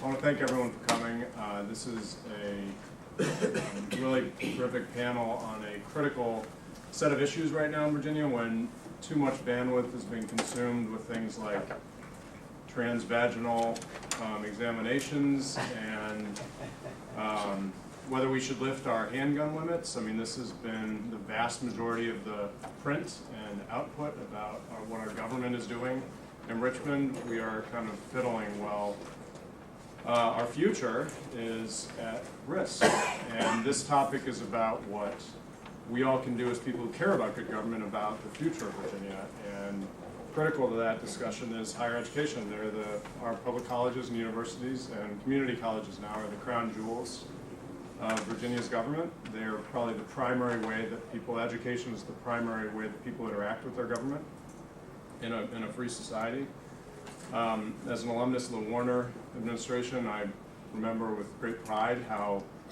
I want to thank everyone for coming. This is a really terrific panel on a critical set of issues right now in Virginia when too much bandwidth is being consumed with things like transvaginal examinations and whether we should lift our handgun limits. I mean, this has been the vast majority of the print and output about what our government is doing in Richmond. We are kind of fiddling well. Our future is at risk, and this topic is about what we all can do as people who care about good government about the future of Virginia. And critical to that discussion is higher education. Our public colleges and universities and community colleges now are the crown jewels of Virginia's government. They are probably the primary way that education is the primary way that people interact with their government in a free society. As an alumnus of the Warner administration, I remember with great pride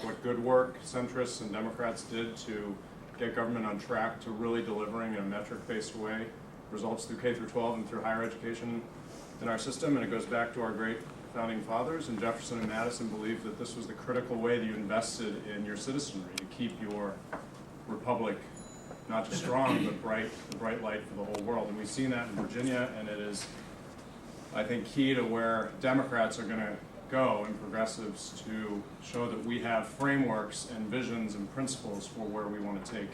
what good work centrists and Democrats did to get government on track to really delivering in a metric-based way results through K through 12 and through higher education in our system. And it goes back to our great founding fathers, and Jefferson and Madison believed that this was the critical way that you invested in your citizenry to keep your republic not just strong, but the bright light for the whole world. And we've seen that in Virginia, and it is, I think, key to where Democrats are going to go and progressives to show that we have frameworks and visions and principles for where we want to take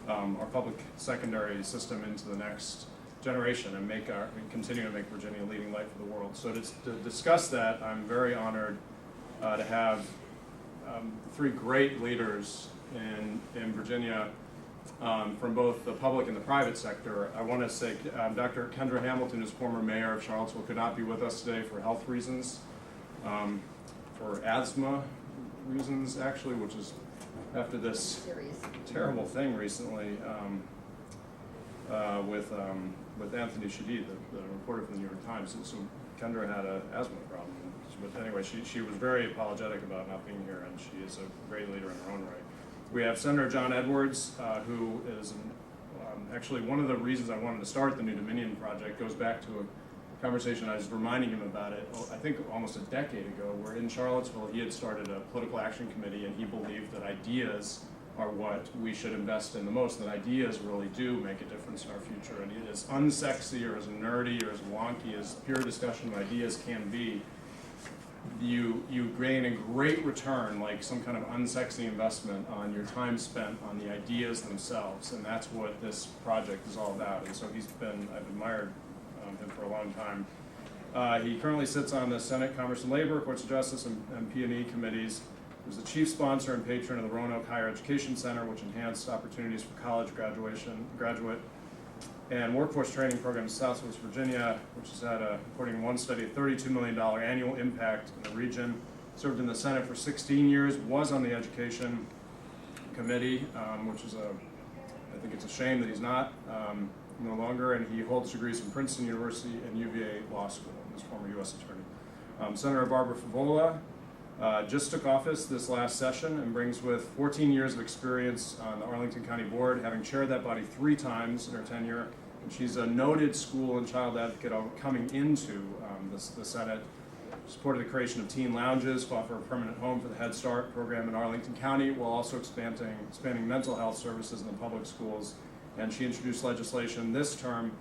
our public secondary system into the next generation and continue to make Virginia a leading light for the world. So to discuss that, I'm very honored to have three great leaders in Virginia from both the public and the private sector. I want to say Dr. Kendra Hamilton is former mayor of Charlottesville, could not be with us today for health reasons, for asthma reasons actually, which is after this terrible thing recently with Anthony Shadid, the reporter from the New York Times. So Kendra had an asthma problem. But anyway, she was very apologetic about not being here, and she is a great leader in her own right. We have Senator John Edwards, who is actually one of the reasons I wanted to start the New Dominion Project goes back to a conversation I was reminding him about it, I think almost a decade ago, where in Charlottesville he had started a political action committee, and he believed that ideas are what we should invest in the most, that ideas really do make a difference in our future. And as unsexy or as nerdy or as wonky as pure discussion of ideas can be, you gain a great return, like some kind of unsexy investment on your time spent on the ideas themselves, and that's what this project is all about. And so I've admired him for a long time. He currently sits on the Senate Commerce and Labor, Courts of Justice, and P&E committees. He was the chief sponsor and patron of the Roanoke Higher Education Center, which enhanced opportunities for college graduate and workforce training programs in Southwest Virginia, which has had, according to one study, a $32 million annual impact in the region. Served in the Senate for 16 years, was on the Education Committee, which is I think it's a shame that he's not no longer, and he holds degrees from Princeton University and UVA Law School, and is former U.S. Attorney. Senator Barbara Favola just took office this last session and brings with 14 years of experience on the Arlington County Board, having chaired that body 3 times in her tenure. And she's a noted school and child advocate coming into the Senate. Supported the creation of teen lounges, fought for a permanent home for the Head Start program in Arlington County, while also expanding mental health services in the public schools. And she introduced legislation this term,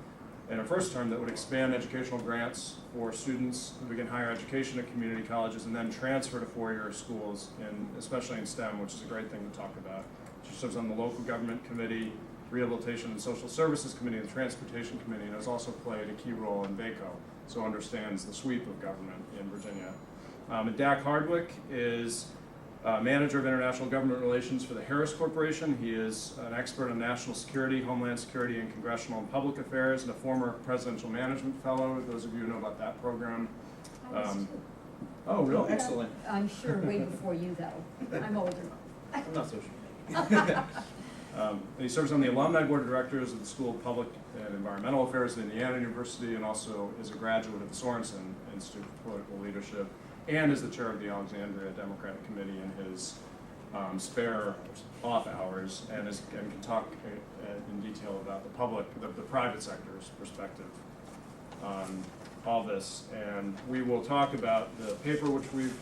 in her first term, that would expand educational grants for students who begin higher education at community colleges and then transfer to 4-year schools, especially in STEM, which is a great thing to talk about. She serves on the Local Government Committee, Rehabilitation and Social Services Committee, and the Transportation Committee, and has also played a key role in VACO, so understands the sweep of government in Virginia. And Dak Hardwick is Manager of International Government Relations for the Harris Corporation. He is an expert on national security, homeland security, and congressional and public affairs, and a former Presidential Management Fellow. Those of you who know about that program. Oh, really? Excellent. I'm sure way before you, though. I'm older. I'm not so sure. And he serves on the Alumni Board of Directors of the School of Public and Environmental Affairs at Indiana University, and also is a graduate of the Sorensen Institute for Political Leadership, and is the chair of the Alexandria Democratic Committee in his spare off hours, and can talk in detail about the private sector's perspective on all this. And we will talk about the paper which we've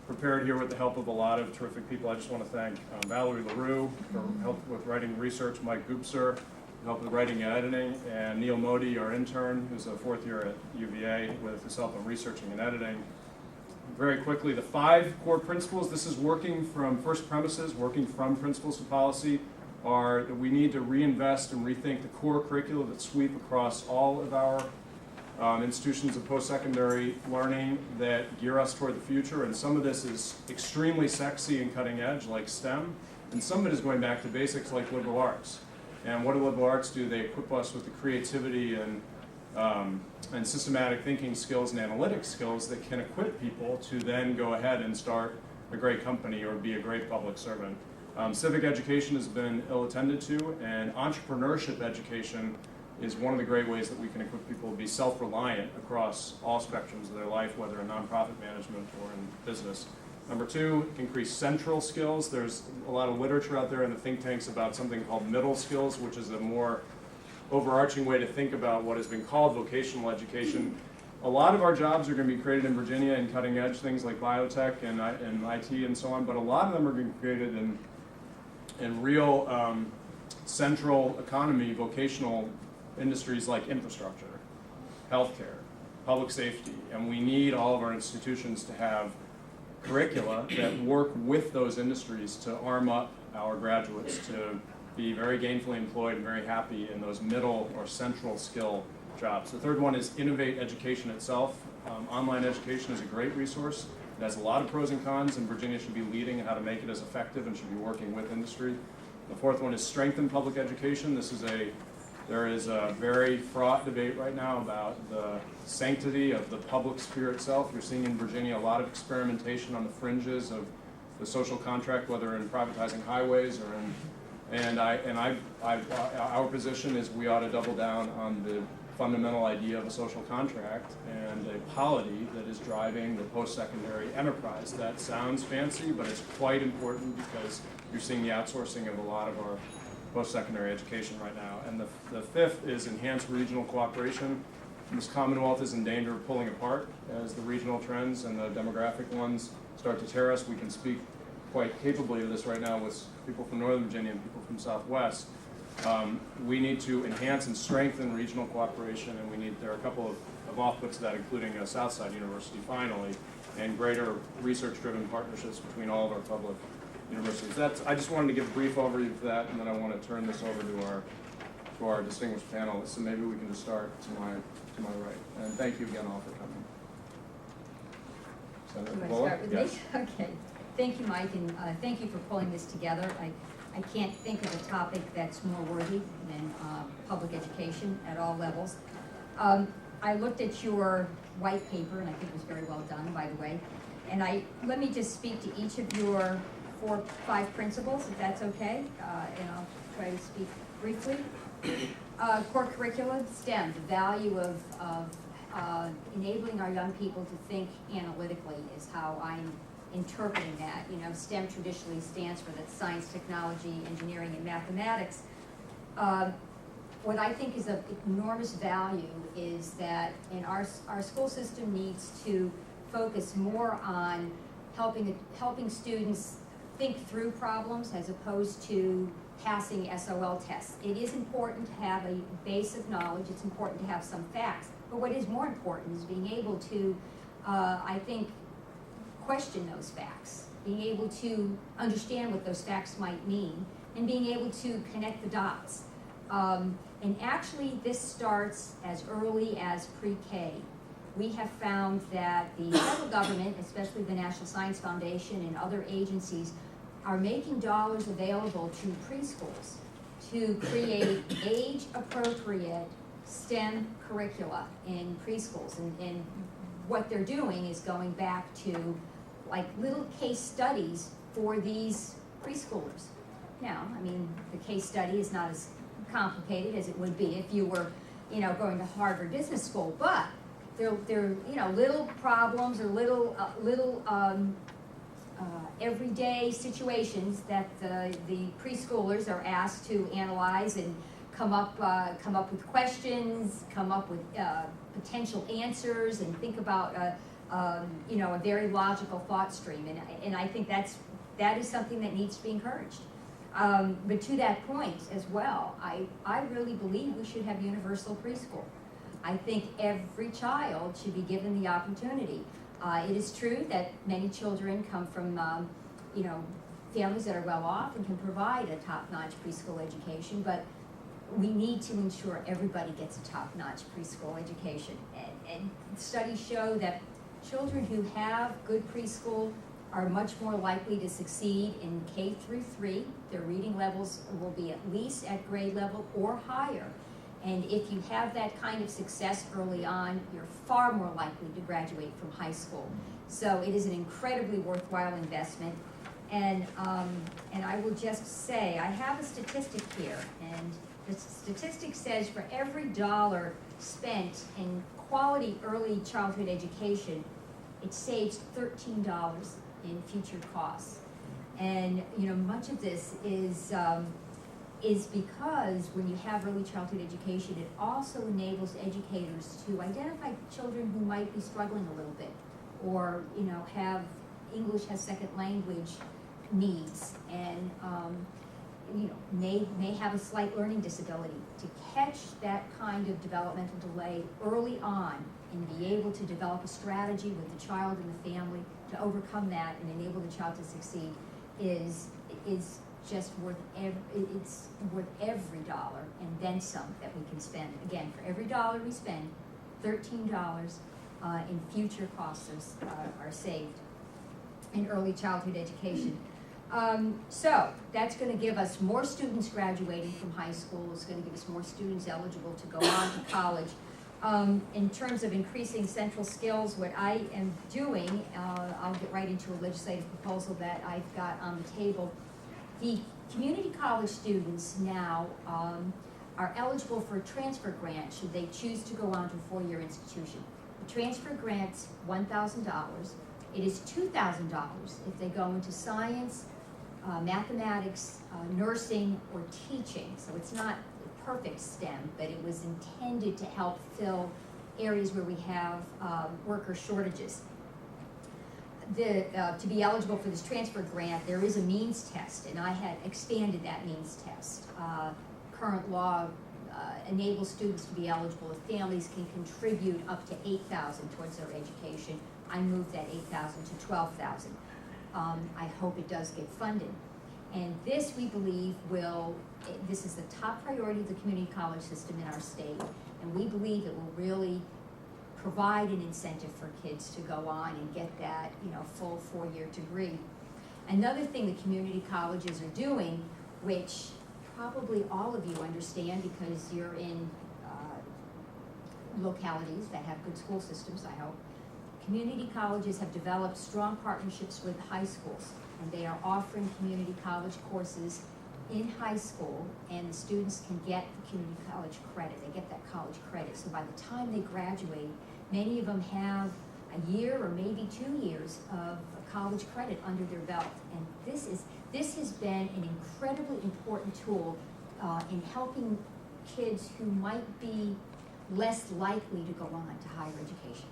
prepared here with the help of a lot of terrific people. I just want to thank Valerie LaRue for help with writing research, Mike Goopser for help with writing and editing, and Neil Modi, our intern, who's a fourth year at UVA, with his help on researching and editing. Very quickly, the 5 core principles, this is working from first premises, working from principles to policy, are that we need to reinvest and rethink the core curricula that sweep across all of our institutions of post-secondary learning that gear us toward the future. And some of this is extremely sexy and cutting edge, like STEM, and some of it is going back to basics like liberal arts. And what do liberal arts do? They equip us with the creativity and systematic thinking skills and analytic skills that can equip people to then go ahead and start a great company or be a great public servant. Civic education has been ill attended to, and entrepreneurship education is one of the great ways that we can equip people to be self-reliant across all spectrums of their life, whether in nonprofit management or in business. Number 2, increase central skills. There's a lot of literature out there in the think tanks about something called middle skills, which is a more overarching way to think about what has been called vocational education. A lot of our jobs are going to be created in Virginia in cutting edge things like biotech and IT and so on, but a lot of them are going to be created in real central economy, vocational industries like infrastructure, healthcare, public safety, and we need all of our institutions to have curricula that work with those industries to arm up our graduates to be very gainfully employed and very happy in those middle or central skill jobs. The third one is innovate education itself. Online education is a great resource. It has a lot of pros and cons, and Virginia should be leading in how to make it as effective and should be working with industry. The fourth one is strengthen public education. There is a very fraught debate right now about the sanctity of the public sphere itself. You're seeing in Virginia a lot of experimentation on the fringes of the social contract, whether in privatizing highways or in, our position is we ought to double down on the fundamental idea of a social contract and a polity that is driving the post-secondary enterprise. That sounds fancy, but it's quite important because you're seeing the outsourcing of a lot of our post-secondary education right now. And the fifth is enhanced regional cooperation. This Commonwealth is in danger of pulling apart as the regional trends and the demographic ones start to tear us. We can speak quite capably of this right now with people from Northern Virginia and people from Southwest. We need to enhance and strengthen regional cooperation, and there are a couple of offputs of that, including Southside University finally, and greater research-driven partnerships between all of our public universities. I just wanted to give a brief overview of that, and then I want to turn this over to our distinguished panelists. So maybe we can just start to my right. And thank you again all for coming. Senator You want to Bullock? start with Yes. me? Okay. Thank you, Mike, and thank you for pulling this together. I can't think of a topic that's more worthy than public education at all levels. I looked at your white paper, and I think it was very well done, by the way. And let me just speak to each of your 5 principles, if that's okay, and I'll try to speak briefly. Core curricula, STEM, the value of enabling our young people to think analytically is how I'm interpreting that. You know, STEM traditionally stands for the science, technology, engineering, and mathematics. What I think is of enormous value is that our school system needs to focus more on helping students think through problems as opposed to passing SOL tests. It is important to have a base of knowledge. It's important to have some facts. But what is more important is being able to, I think, question those facts, being able to understand what those facts might mean, and being able to connect the dots. And actually, this starts as early as pre-K. We have found that the federal government, especially the National Science Foundation and other agencies, are making dollars available to preschools to create age-appropriate STEM curricula in preschools. And what they're doing is going back to like little case studies for these preschoolers. Now, I mean, the case study is not as complicated as it would be if you were, going to Harvard Business School, but they're little problems or little everyday situations that the preschoolers are asked to analyze and come up with questions, come up with potential answers, and think about you know, a very logical thought stream. And I think that is something that needs to be encouraged. But to that point as well, I really believe we should have universal preschool. I think every child should be given the opportunity. It is true that many children come from, you know, families that are well off and can provide a top-notch preschool education, but we need to ensure everybody gets a top-notch preschool education. And studies show that children who have good preschool are much more likely to succeed in K through 3. Their reading levels will be at least at grade level or higher. And if you have that kind of success early on, you're far more likely to graduate from high school. So it is an incredibly worthwhile investment. And I will just say, I have a statistic here, and the statistic says for every dollar spent in quality early childhood education, it saves $13 in future costs. And you know, much of this is because when you have early childhood education, it also enables educators to identify children who might be struggling a little bit, or you know, have English as second language needs, and you know, may have a slight learning disability. To catch that kind of developmental delay early on and be able to develop a strategy with the child and the family to overcome that and enable the child to succeed is just worth every dollar and then some that we can spend. Again, for every dollar we spend, $13 in future costs are saved in early childhood education. So that's going to give us more students graduating from high school. It's going to give us more students eligible to go on to college. In terms of increasing central skills, what I am doing, I'll get right into a legislative proposal that I've got on the table. The community college students now are eligible for a transfer grant should they choose to go on to a four-year institution. The transfer grant's $1,000. It is $2,000 if they go into science, mathematics, nursing, or teaching. So it's not perfect STEM, but it was intended to help fill areas where we have worker shortages. To be eligible for this transfer grant, there is a means test, and I had expanded that means test. Current law enables students to be eligible if families can contribute up to $8,000 towards their education. I moved that $8,000 to $12,000. I hope it does get funded. And this, we believe, this is the top priority of the community college system in our state, and we believe it will really provide an incentive for kids to go on and get that, you know, full four-year degree. Another thing the community colleges are doing, which probably all of you understand because you're in localities that have good school systems, I hope. Community colleges have developed strong partnerships with high schools, and they are offering community college courses in high school, and the students can get the community college credit. They get that college credit. So by the time they graduate, many of them have a year or maybe 2 years of college credit under their belt. And this has been an incredibly important tool in helping kids who might be less likely to go on to higher education.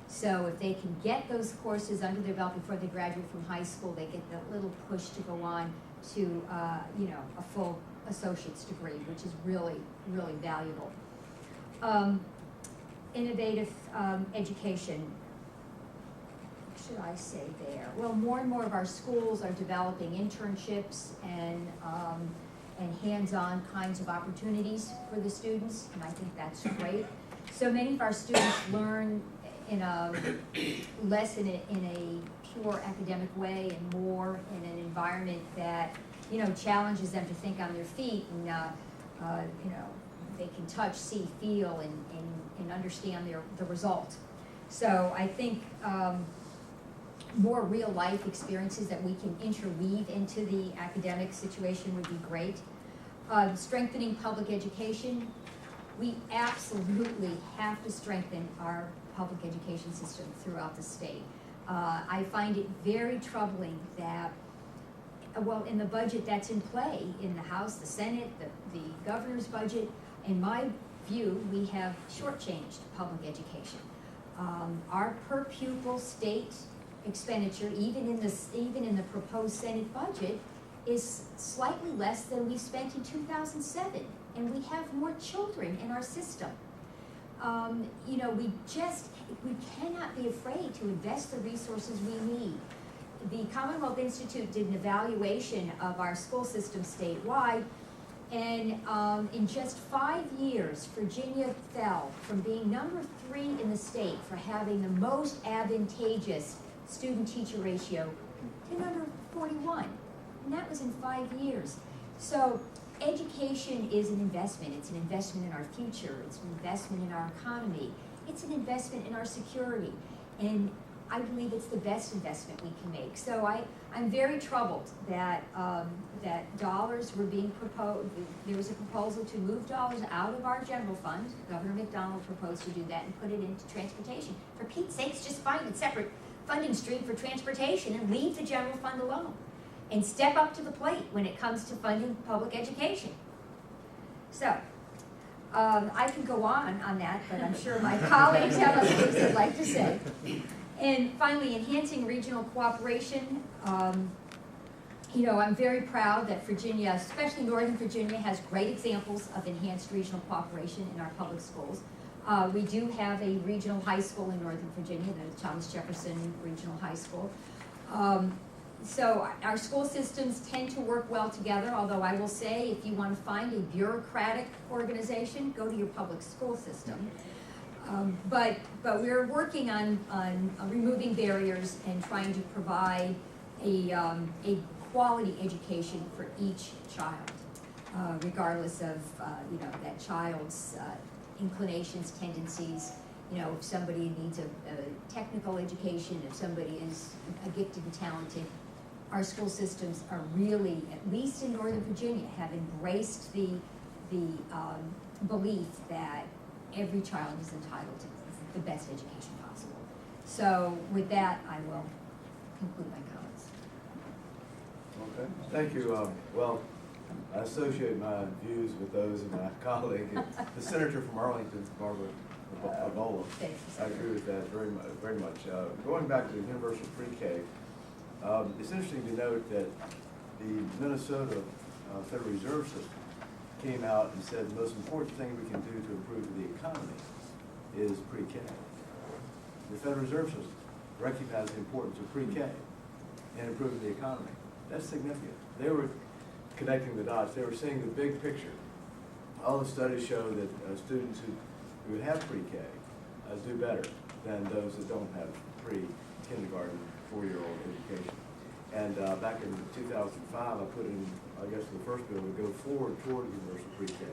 So if they can get those courses under their belt before they graduate from high school, they get that little push to go on to you know, a full associate's degree, which is really, really valuable. Innovative education. What should I say there? Well, more and more of our schools are developing internships and hands-on kinds of opportunities for the students, and I think that's great. So many of our students learn less in a pure academic way and more in an environment that, you know, challenges them to think on their feet, and you know, they can touch, see, feel, and understand the result. So I think more real life experiences that we can interweave into the academic situation would be great. Strengthening public education. We absolutely have to strengthen our public education system throughout the state. I find it very troubling that well, in the budget that's in play, in the House, the Senate, the governor's budget, in my view, we have shortchanged public education. Our per pupil state expenditure, even in the proposed Senate budget, is slightly less than we spent in 2007, and we have more children in our system. You know, we cannot be afraid to invest the resources we need. The Commonwealth Institute did an evaluation of our school system statewide, and in just 5 years, Virginia fell from being number 3 in the state for having the most advantageous student-teacher ratio to number 41, and that was in 5 years. So education is an investment. It's an investment in our future. It's an investment in our economy. It's an investment in our security, and I believe it's the best investment we can make. So I'm very troubled that that dollars were being proposed. There was a proposal to move dollars out of our general fund. Governor McDonald proposed to do that and put it into transportation. For Pete's sakes, just find a separate funding stream for transportation and leave the general fund alone. And step up to the plate when it comes to funding public education. So, I can go on that, but I'm sure my colleagues have other things they'd like to say. And finally, enhancing regional cooperation. You know, I'm very proud that Virginia, especially Northern Virginia, has great examples of enhanced regional cooperation in our public schools. We do have a regional high school in Northern Virginia, the Thomas Jefferson Regional High School. So our school systems tend to work well together, although I will say if you want to find a bureaucratic organization, go to your public school system. But we're working on removing barriers and trying to provide a quality education for each child, regardless of you know, that child's inclinations, tendencies. You know, if somebody needs a technical education, if somebody is gifted and talented, our school systems are really, at least in Northern Virginia, have embraced the belief that every child is entitled to the best education possible. So with that, I will conclude my comments. Okay, thank you. Well, I associate my views with those of my colleague, the senator from Arlington, Barbara Bola. I agree with that very much. Going back to the universal pre-K, it's interesting to note that the Minnesota Federal Reserve System came out and said the most important thing we can do to improve the economy is pre-K. The Federal Reserve System recognized the importance of pre-K in improving the economy. That's significant. They were connecting the dots. They were seeing the big picture. All the studies show that students who have pre-K do better than those that don't have pre-kindergarten, 4-year-old education. And back in 2005, I put in, I guess, the first bill would go forward toward universal pre-K.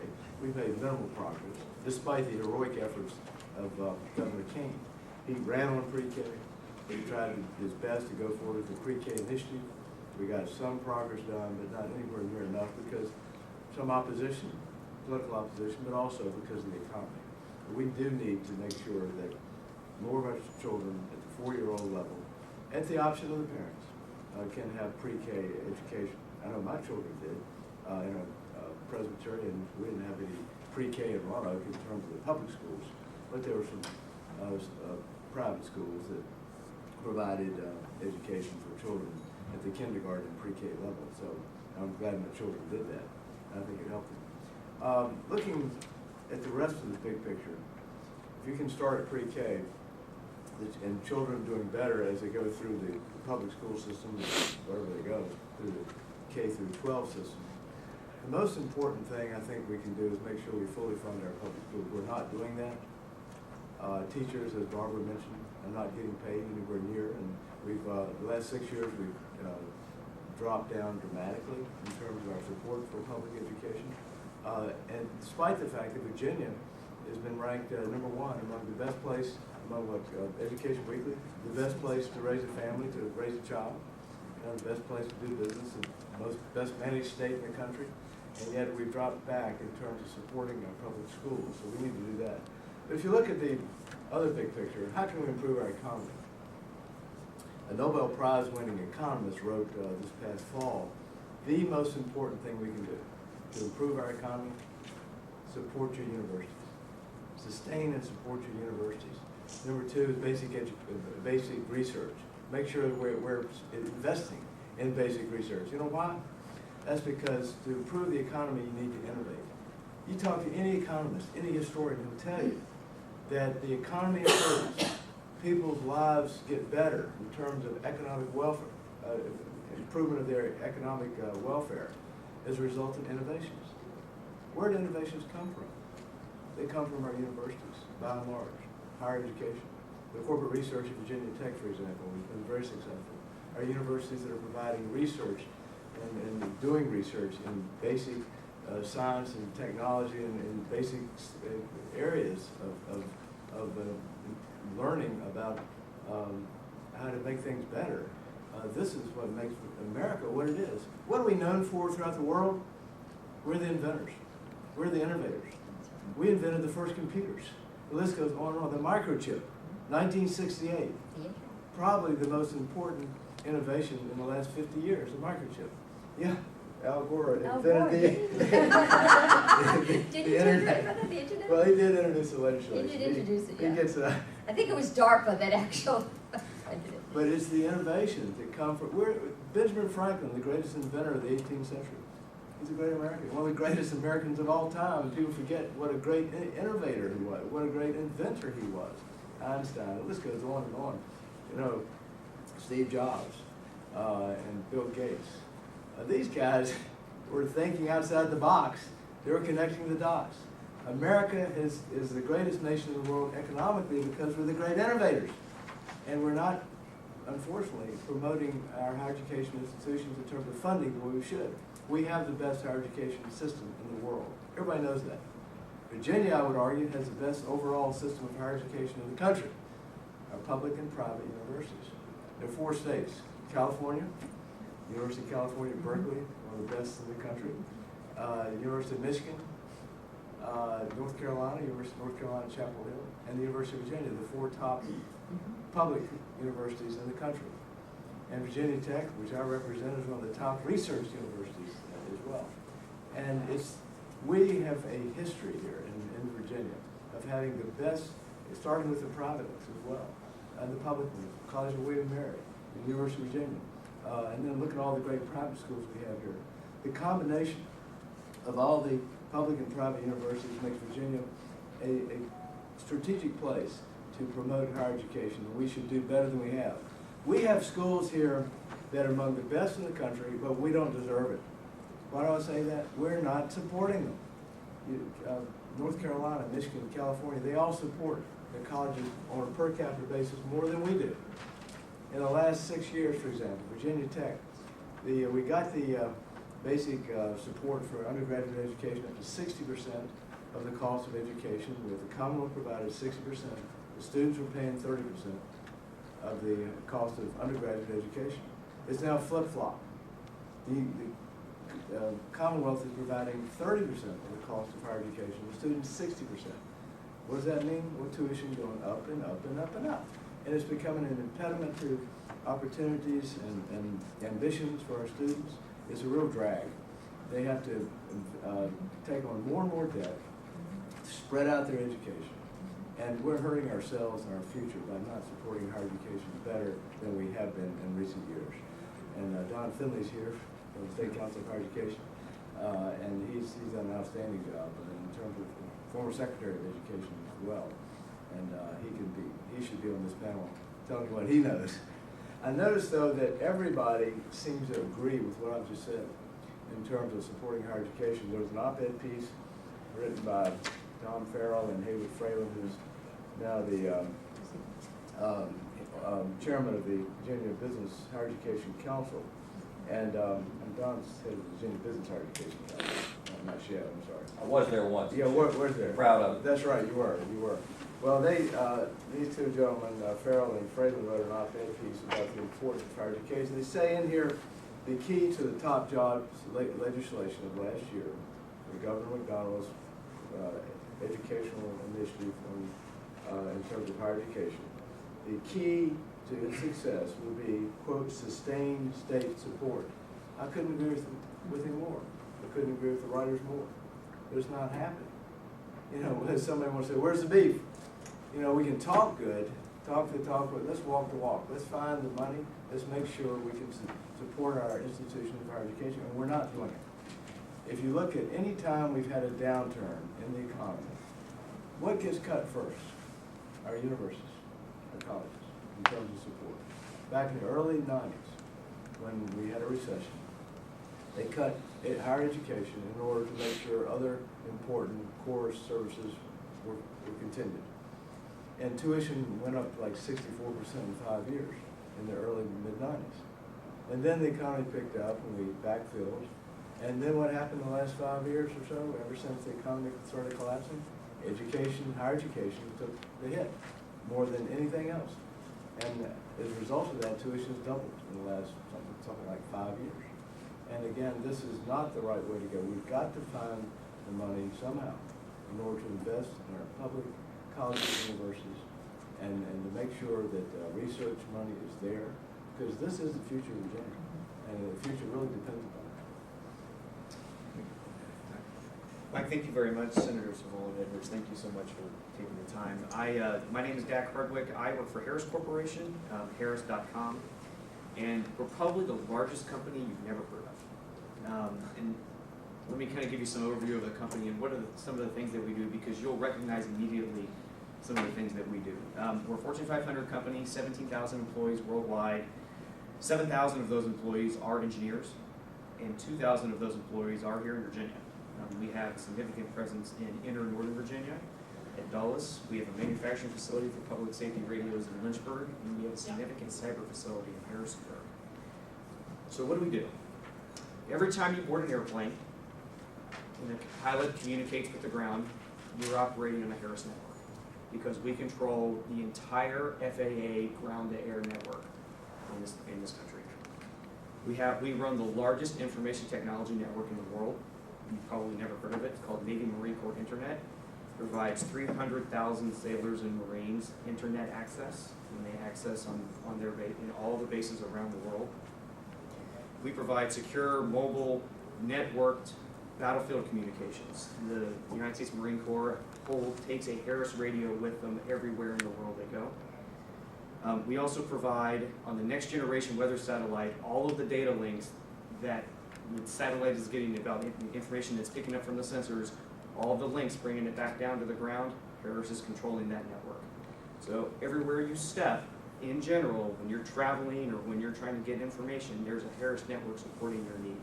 We've made minimal progress, despite the heroic efforts of Governor King. He ran on pre-K. He tried his best to go forward with the pre-K initiative. We got some progress done, but not anywhere near enough because some opposition, political opposition, but also because of the economy. We do need to make sure that more of our children at the 4-year-old level, at the option of the parents, can have pre-K education. I know my children did in a Presbyterian. We didn't have any pre-K in Roanoke in terms of the public schools, but there were some private schools that provided education for children at the kindergarten and pre-K level. So I'm glad my children did that. I think it helped them. Looking at the rest of the big picture, if you can start at pre-K, and children doing better as they go through the public school system, wherever they go, through the K through 12 system. The most important thing I think we can do is make sure we fully fund our public schools. We're not doing that. Teachers, as Barbara mentioned, are not getting paid anywhere near, and we've the last 6 years we've dropped down dramatically in terms of our support for public education. And despite the fact that Virginia has been ranked #1 among the best place, among Education Weekly, the best place to raise a family, to raise a child, the best place to do business, and best managed state in the country, and yet we've dropped back in terms of supporting our public schools, so we need to do that. But if you look at the other big picture, how can we improve our economy? A Nobel Prize winning economist wrote this past fall the most important thing we can do to improve our economy, support your universities. Sustain and support your universities. Number two is basic research. Make sure that we're investing in basic research. You know why? That's because to improve the economy, you need to innovate. You talk to any economist, any historian, who'll tell you that the economy improves, people's lives get better in terms of economic welfare, improvement of their economic welfare as a result of innovations. Where do innovations come from? They come from our universities, by and large, higher education. The corporate research at Virginia Tech, for example, has been very successful. Our universities that are providing research and doing research in basic science and technology and basic areas of learning about how to make things better. This is what makes America what it is. What are we known for throughout the world? We're the inventors. We're the innovators. We invented the first computers. The list goes on and on. The microchip, 1968. Probably the most important innovation in the last 50 years, the microchip. Yeah, Al Gore invented the internet. Well, he did introduce the legislation. He did introduce it, yeah. He gets I think it was DARPA that actually did it. But it's the innovations that come from, Benjamin Franklin, the greatest inventor of the 18th century. He's a great American, one of the greatest Americans of all time. And people forget what a great innovator he was, what a great inventor he was. Einstein, the list goes on and on. You know, Steve Jobs and Bill Gates. These guys were thinking outside the box. They were connecting the dots. America is the greatest nation in the world economically because we're the great innovators. And we're not, unfortunately, promoting our higher education institutions in terms of funding the way we should. We have the best higher education system in the world. Everybody knows that. Virginia, I would argue, has the best overall system of higher education in the country. Our public and private universities. There are 4 states: California, University of California, Berkeley, one of the best in the country, University of Michigan, North Carolina, University of North Carolina, Chapel Hill, and the University of Virginia, the 4 top public universities in the country. And Virginia Tech, which I represent, is one of the top research universities as well. And we have a history here in Virginia of having the best, starting with the private ones as well, and the public ones, College of William and Mary, and University of Virginia. And then look at all the great private schools we have here. The combination of all the public and private universities makes Virginia a strategic place to promote higher education, and we should do better than we have. We have schools here that are among the best in the country, but we don't deserve it. Why do I say that? We're not supporting them. North Carolina, Michigan, California, they all support their colleges on a per capita basis more than we do. In the last 6 years, for example, Virginia Tech, we got the basic support for undergraduate education up to 60% of the cost of education, with the Commonwealth provided 60%. The students were paying 30% of the cost of undergraduate education. It's now flip-flop. The Commonwealth is providing 30% of the cost of higher education, the students 60%. What does that mean? Well, tuition going up and up and up and up. And it's becoming an impediment to opportunities and ambitions for our students. It's a real drag. They have to take on more and more debt, spread out their education. And we're hurting ourselves and our future by not supporting higher education better than we have been in recent years. And Don Finley's here from the State Council of Higher Education, and he's done an outstanding job in terms of former Secretary of Education as well. And he should be on this panel telling you what he knows. I noticed, though, that everybody seems to agree with what I've just said in terms of supporting higher education. There was an op-ed piece written by Tom Farrell and Haywood Fralin, who's now the chairman of the Virginia Business Higher Education Council. And Don's head of the Virginia Business Higher Education Council. Not yet, I'm sorry. I was there once. Yeah, where's there? Proud of it. That's right, you were. Well, these 2 gentlemen, Farrell and Fralin, wrote an op-ed piece about the importance of higher education. They say in here, the key to the top jobs legislation of last year, for Governor McDonnell's educational initiative in terms of higher education, the key to its success will be, quote, sustained state support. I couldn't agree with them with him more. I couldn't agree with the writers more. But it's not happening. You know, as somebody wants to say, where's the beef? You know, we can talk good, talk the talk, but let's walk the walk. Let's find the money. Let's make sure we can support our institutions of higher education, and we're not doing it. If you look at any time we've had a downturn in the economy, what gets cut first? Our universities, our colleges, in terms of support. Back in the early 90s, when we had a recession, they cut higher education in order to make sure other important core services were continued. And tuition went up like 64% in 5 years in the early mid-90s. And then the economy picked up and we backfilled. And then what happened in the last 5 years or so, ever since the economy started collapsing? Education, higher education took the hit more than anything else. And as a result of that, tuition's doubled in the last something like 5 years. And again, this is not the right way to go. We've got to find the money somehow in order to invest in our public colleges and universities and to make sure that research money is there, because this is the future of Virginia, and the future really depends upon it. Mike, thank you very much. Senator Savola and Edwards, thank you so much for taking the time. My name is Dak Hardwick. I work for Harris Corporation, harris.com, and we're probably the largest company you've never heard of. And let me kind of give you some overview of the company and what are some of the things that we do, because you'll recognize immediately some of the things that we do. We're a Fortune 500 company, 17,000 employees worldwide. 7,000 of those employees are engineers, and 2,000 of those employees are here in Virginia. We have a significant presence in inner northern Virginia at Dulles. We have a manufacturing facility for public safety radios in Lynchburg, and we have a significant cyber facility in Harrisonburg. So what do? Every time you board an airplane and the pilot communicates with the ground, you're operating on a Harris network, because we control the entire FAA ground-to-air network in this country. We run the largest information technology network in the world. You've probably never heard of it. It's called Navy Marine Corps Internet. It provides 300,000 sailors and Marines internet access, and they access on their in all the bases around the world. We provide secure, mobile, networked battlefield communications. The United States Marine Corps takes a Harris radio with them everywhere in the world they go. We also provide, on the next generation weather satellite, all of the data links that the satellite is getting about the information that's picking up from the sensors, all the links bringing it back down to the ground. Harris is controlling that network. So everywhere you step, in general, when you're traveling or when you're trying to get information, there's a Harris network supporting your need.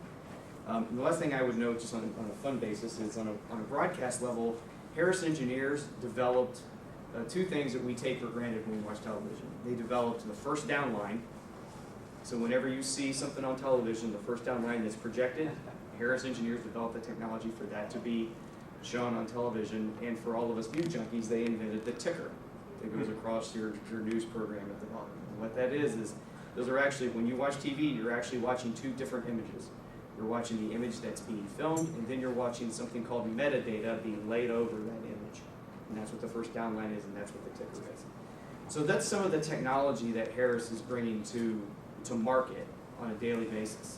And the last thing I would note, just on a fun basis, is on a broadcast level, Harris engineers developed two things that we take for granted when we watch television. They developed the first down line. So whenever you see something on television, the first down line that's projected, Harris engineers developed the technology for that to be shown on television. And for all of us news junkies, they invented the ticker that goes across your news program at the bottom. And what that is those are actually, when you watch TV, you're actually watching two different images. You're watching the image that's being filmed, and then you're watching something called metadata being laid over that image. And that's what the first down line is, and that's what the ticker is. So that's some of the technology that Harris is bringing to market on a daily basis.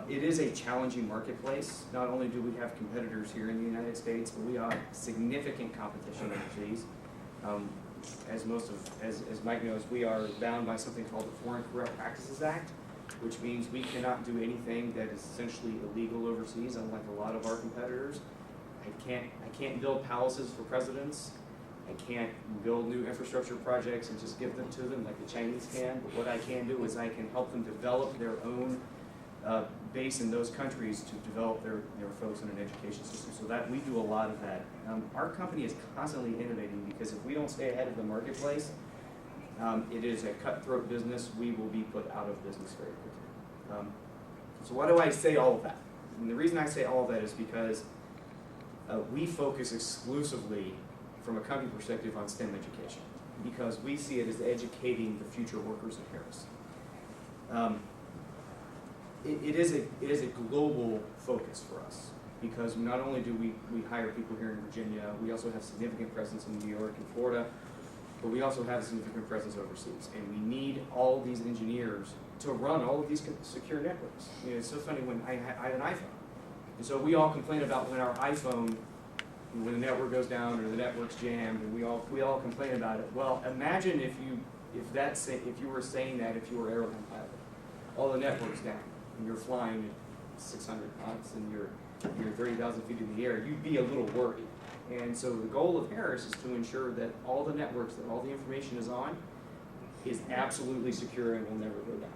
It is a challenging marketplace. Not only do we have competitors here in the United States, but we have significant competition overseas. As Mike knows, we are bound by something called the Foreign Corrupt Practices Act, which means we cannot do anything that is essentially illegal overseas, unlike a lot of our competitors. I can't build palaces for presidents. I can't build new infrastructure projects and just give them to them like the Chinese can. But what I can do is I can help them develop their own base in those countries to develop their folks in an education system. So that we do a lot of that. Our company is constantly innovating, because if we don't stay ahead of the marketplace, it is a cutthroat business. We will be put out of business very quickly. So why do I say all of that? And the reason I say all of that is because we focus exclusively from a company perspective on STEM education, because we see it as educating the future workers at Harris. It is a global focus for us, because not only do we hire people here in Virginia, we also have significant presence in New York and Florida, but we also have a significant presence overseas, and we need all these engineers to run all of these secure networks. You know, it's so funny when I have an iPhone, and so we all complain about when our iPhone, when the network goes down or the network's jammed, and we all complain about it. Well, imagine if you were saying that if you were an airline pilot, all the network's down, and you're flying at 600 knots, and you're 30,000 feet in the air, you'd be a little worried. And so the goal of Harris is to ensure that all the networks that all the information is on is absolutely secure and will never go down.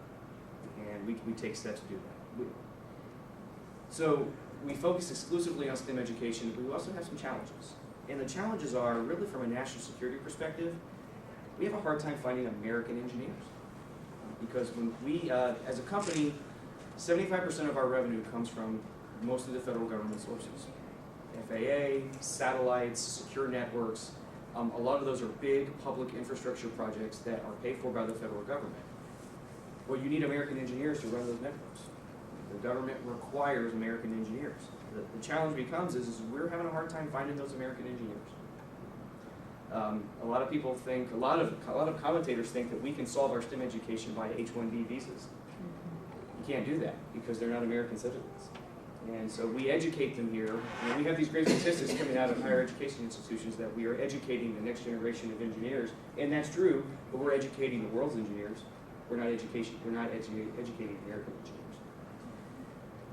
And we take steps to do that. So we focus exclusively on STEM education, but we also have some challenges. And the challenges are really from a national security perspective, we have a hard time finding American engineers. Because when we, as a company, 75% of our revenue comes from most of the federal government sources. FAA, satellites, secure networks, a lot of those are big public infrastructure projects that are paid for by the federal government. Well, you need American engineers to run those networks. The government requires American engineers. The challenge becomes is we're having a hard time finding those American engineers. A lot of people think, a lot of commentators think that we can solve our STEM education by H-1B visas. You can't do that because they're not American citizens. And so we educate them here. And we have these great statistics coming out of higher education institutions that we are educating the next generation of engineers, and that's true. But we're educating the world's engineers. We're not educating American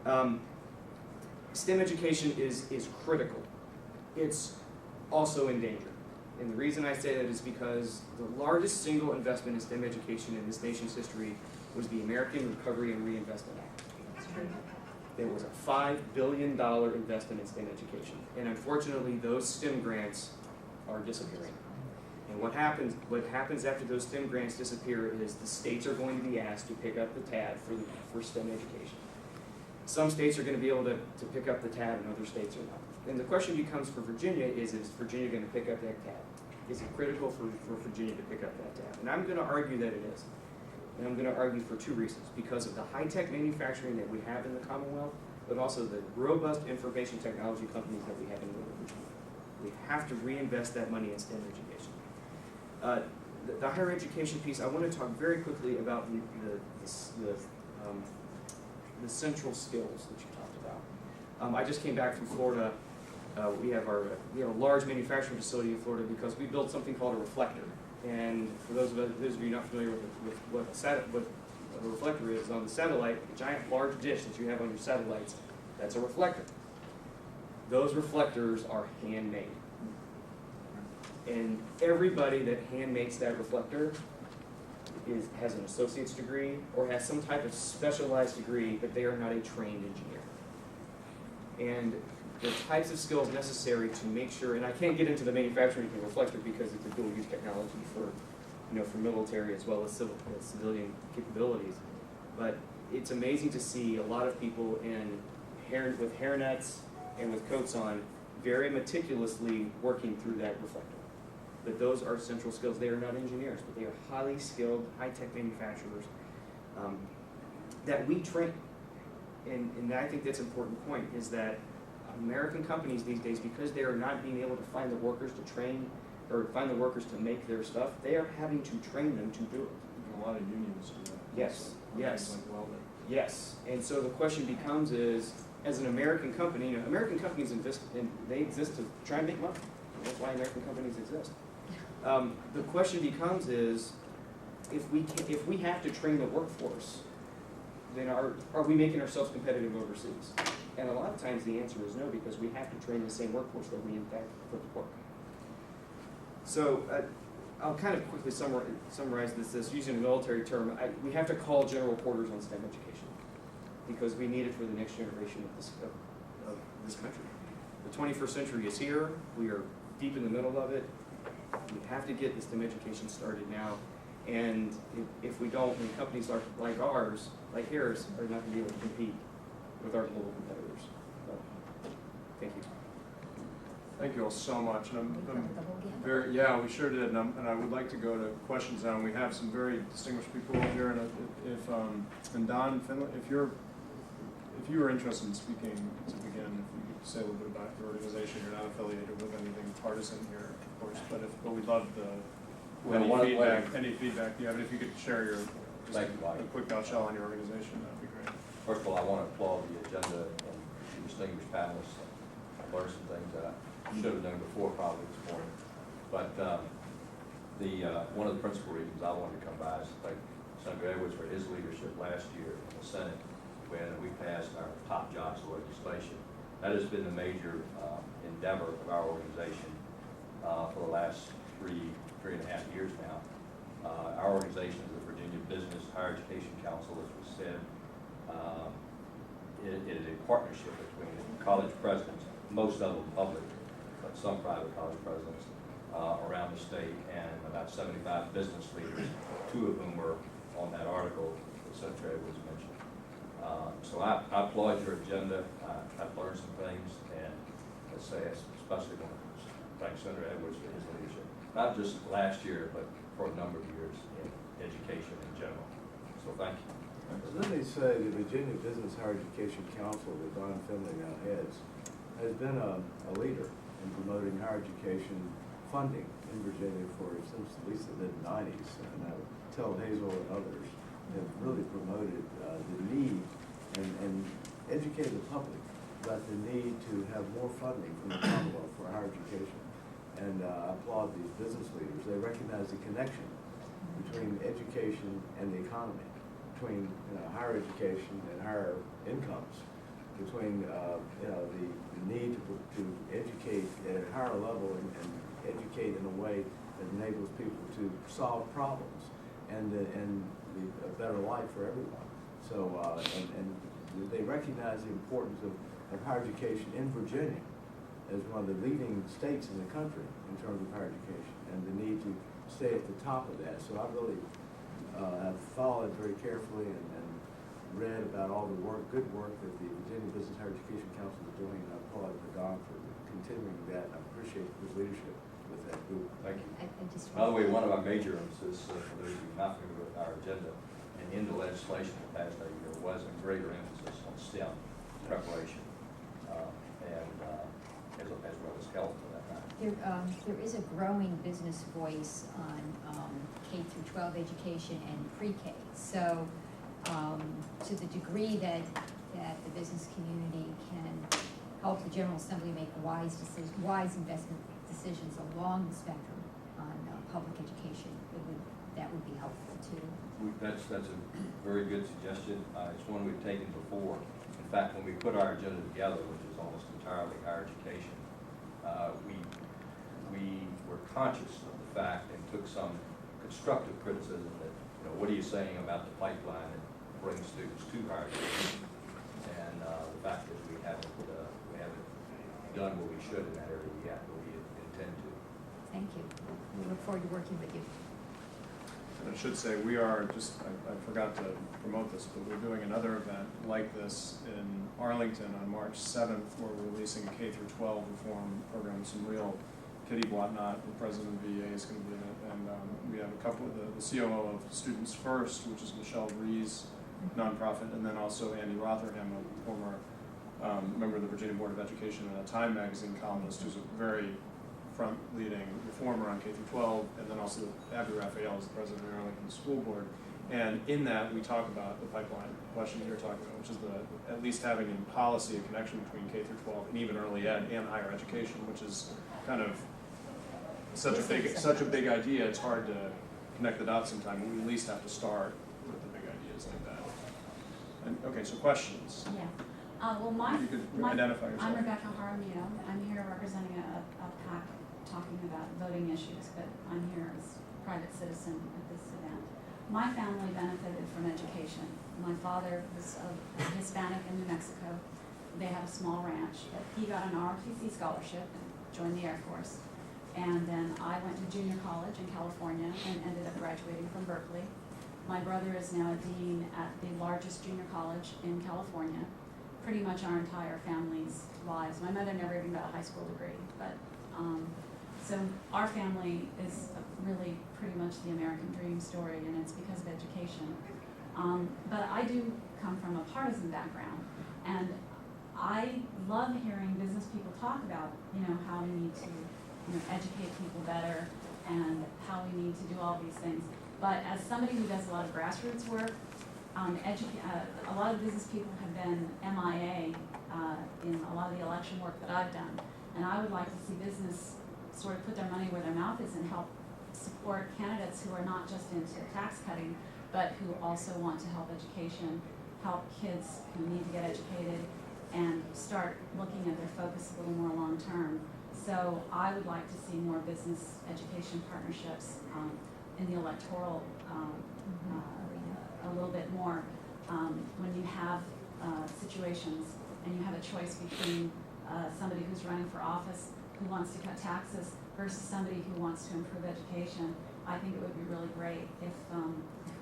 engineers. STEM education is critical. It's also in danger. And the reason I say that is because the largest single investment in STEM education in this nation's history was the American Recovery and Reinvestment Act. That's true. There was a $5 billion investment in STEM education. And unfortunately, those STEM grants are disappearing. And what happens after those STEM grants disappear is the states are going to be asked to pick up the tab for STEM education. Some states are going to be able to pick up the tab and other states are not. And the question becomes for Virginia is Virginia going to pick up that tab? Is it critical for Virginia to pick up that tab? And I'm going to argue that it is. And I'm going to argue for two reasons. Because of the high-tech manufacturing that we have in the Commonwealth, but also the robust information technology companies that we have in Northern Virginia. We have to reinvest that money in STEM education. The higher education piece, I want to talk very quickly about the central skills that you talked about. I just came back from Florida. We have a large manufacturing facility in Florida because we built something called a reflector. And for those of you not familiar with what a reflector is, on the satellite, the giant large dish that you have on your satellites, that's a reflector. Those reflectors are handmade. And everybody that hand makes that reflector has an associate's degree or has some type of specialized degree, but they are not a trained engineer. And the types of skills necessary to make sure, and I can't get into the manufacturing of the reflector because it's a dual-use technology for military as well as civilian capabilities. But it's amazing to see a lot of people with hairnets and with coats on, very meticulously working through that reflector. But those are central skills. They are not engineers, but they are highly skilled, high-tech manufacturers that we train. And I think that's an important point, is that American companies these days, because they are not being able to find the workers to train or find the workers to make their stuff, they are having to train them to do it. A lot of unions do that. Yes, yes. Like welding. Yes, and so the question becomes is, as an American company, American companies exist to try and make money. That's why American companies exist. The question becomes is, if we have to train the workforce, then are we making ourselves competitive overseas? And a lot of times the answer is no, because we have to train the same workforce that we in fact put to work. So I'll kind of quickly summarize this using a military term. We have to call general quarters on STEM education because we need it for the next generation of this country. The 21st century is here. We are deep in the middle of it. We have to get the STEM education started now. And if we don't, then companies like ours, like Harris, are not going to be able to compete with our global competitors. So, thank you. Thank you all so much. And We covered the whole gamut. we sure did. And I would like to go to questions now. And we have some very distinguished people here. And and Don Finley, if you are interested in speaking to begin, if you could say a little bit about your organization. You're not affiliated with anything partisan here, of course, but we'd love Well, Any feedback you have, and if you could share your, just Thank you, Mike. a quick nutshell on your organization, that'd be great. First of all, I want to applaud the agenda and the distinguished panelists. I learned some things that I should have known before probably this morning. But one of the principal reasons I wanted to come by is to thank Senator Edwards for his leadership last year in the Senate when we passed our Top Jobs legislation. That has been the major endeavor of our organization for the last three and a half years now. Our organization is the Virginia Business Higher Education Council, as was said. It is a partnership between college presidents, most of them public, but some private college presidents around the state, and about 75 business leaders, 2 of whom were on that article that Senator Edwards mentioned. So I applaud your agenda. I've learned some things, and let's say I especially want to thank Senator Edwards for his leadership, not just last year, but for a number of years in education in general. So thank you. Let me say, the Virginia Business Higher Education Council that Don Finley now heads has been a leader in promoting higher education funding in Virginia since at least the mid-90s. And I would tell Hazel and others have really promoted the need and educated the public about the need to have more funding from the Commonwealth for higher education. And I applaud these business leaders. They recognize the connection between education and the economy, between higher education and higher incomes, between the need to educate at a higher level and educate in a way that enables people to solve problems and a better life for everyone. So and they recognize the importance of higher education in Virginia as one of the leading states in the country in terms of higher education, and the need to stay at the top of that. So I really have followed very carefully and read about all the good work that the Virginia Business Higher Education Council is doing, and I applaud Don for continuing that. I appreciate his leadership with that group. Thank you. I just. By the way, one of our major emphasis, for those of you not familiar with our agenda, and in the legislation the past year was a greater emphasis on STEM preparation as well as health for that matter. There is a growing business voice on K through 12 education and pre-K. So to the degree that the business community can help the General Assembly make wise investment decisions along the spectrum on public education, that would be helpful too. That's a very good suggestion. It's one we've taken before. In fact, when we put our agenda together, which is almost entirely higher education, we were conscious of the fact and took some constructive criticism that, what are you saying about the pipeline that brings students to higher education? And the fact is we haven't done what we should in that area yet, but we intend to. Thank you. We look forward to working with you. And I should say, we are I forgot to promote this, but we're doing another event like this in Arlington on March 7th. We're releasing a K through 12 reform program, some real Kitty Whatnot, the president of VA, is going to be in it. And we have a couple of the COO of Students First, which is Michelle Rees nonprofit, and then also Andy Rotherham, a former member of the Virginia Board of Education and a Time magazine columnist, who's a very front-leading reformer on K through 12, and then also Abby Raphael is the president of the Arlington School Board. And in that, we talk about the pipeline question that you're talking about, which is at least having in policy a connection between K through 12 and even early ed and higher education, which is kind of such a big idea. It's hard to connect the dots sometime. We at least have to start with the big ideas like that. And okay, so questions. Yeah. Well, You could identify yourself. I'm Rebecca Jaramillo. I'm here representing a PAC talking about voting issues, but I'm here as a private citizen at this event. My family benefited from education. My father was a Hispanic in New Mexico. They had a small ranch, but he got an ROTC scholarship and joined the Air Force. And then I went to junior college in California and ended up graduating from Berkeley. My brother is now a dean at the largest junior college in California. Pretty much our entire family's lives. My mother never even got a high school degree, but so our family is really pretty much the American dream story, and it's because of education. But I do come from a partisan background, and I love hearing business people talk about, how we need to, educate people better, and how we need to do all these things. But as somebody who does a lot of grassroots work, a lot of business people have been MIA in a lot of the election work that I've done. And I would like to see business sort of put their money where their mouth is and help support candidates who are not just into tax cutting, but who also want to help education, help kids who need to get educated, and start looking at their focus a little more long term. So I would like to see more business education partnerships in the electoral a little bit more. When you have situations and you have a choice between somebody who's running for office who wants to cut taxes versus somebody who wants to improve education, I think it would be really great if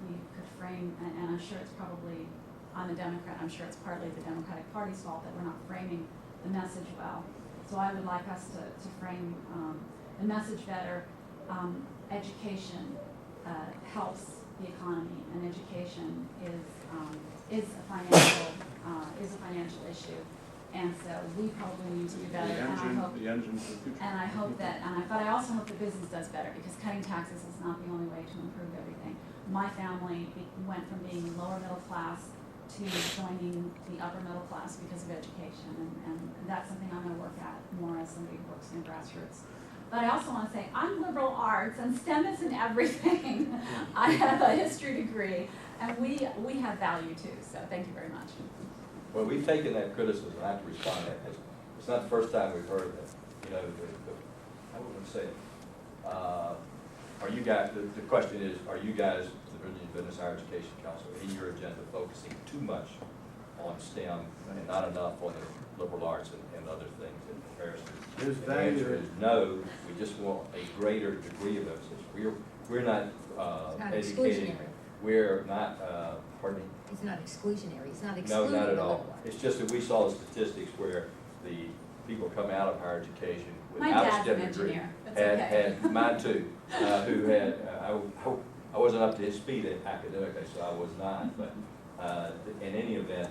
we could frame, and I'm sure it's probably, I'm a Democrat, I'm sure it's partly the Democratic Party's fault that we're not framing the message well. So I would like us to frame the message better. Education helps the economy, and education is a financial issue. And so we probably need to do better. The engine for the future. And I hope that, but I also hope the business does better, because cutting taxes is not the only way to improve everything. My family went from being lower middle class to joining the upper middle class because of education, and that's something I'm going to work at more as somebody who works in the grassroots. But I also want to say, I'm liberal arts, and STEM is in everything. I have a history degree, and we have value too, so thank you very much. Well, we've taken that criticism, I have to respond to that. It's not the first time we've heard of it. You know, I wouldn't say it. Are you guys, the question is, are you guys, the Virginia Business Higher Education Council, in your agenda focusing too much on STEM and not enough on the liberal arts and other things in comparison? There's The value answer in- is no, we just want a greater degree of emphasis. We're not It's not educating, exclusionary. we're not, pardon me? It's not exclusionary, it's not No, excluding not the at all. liberal arts. It's just that we saw the statistics where the people come out of higher education My without a dad's STEM an degree. engineer. That's okay. Had mine too, who had, I wasn't up to his speed academically, so I was not, but in any event,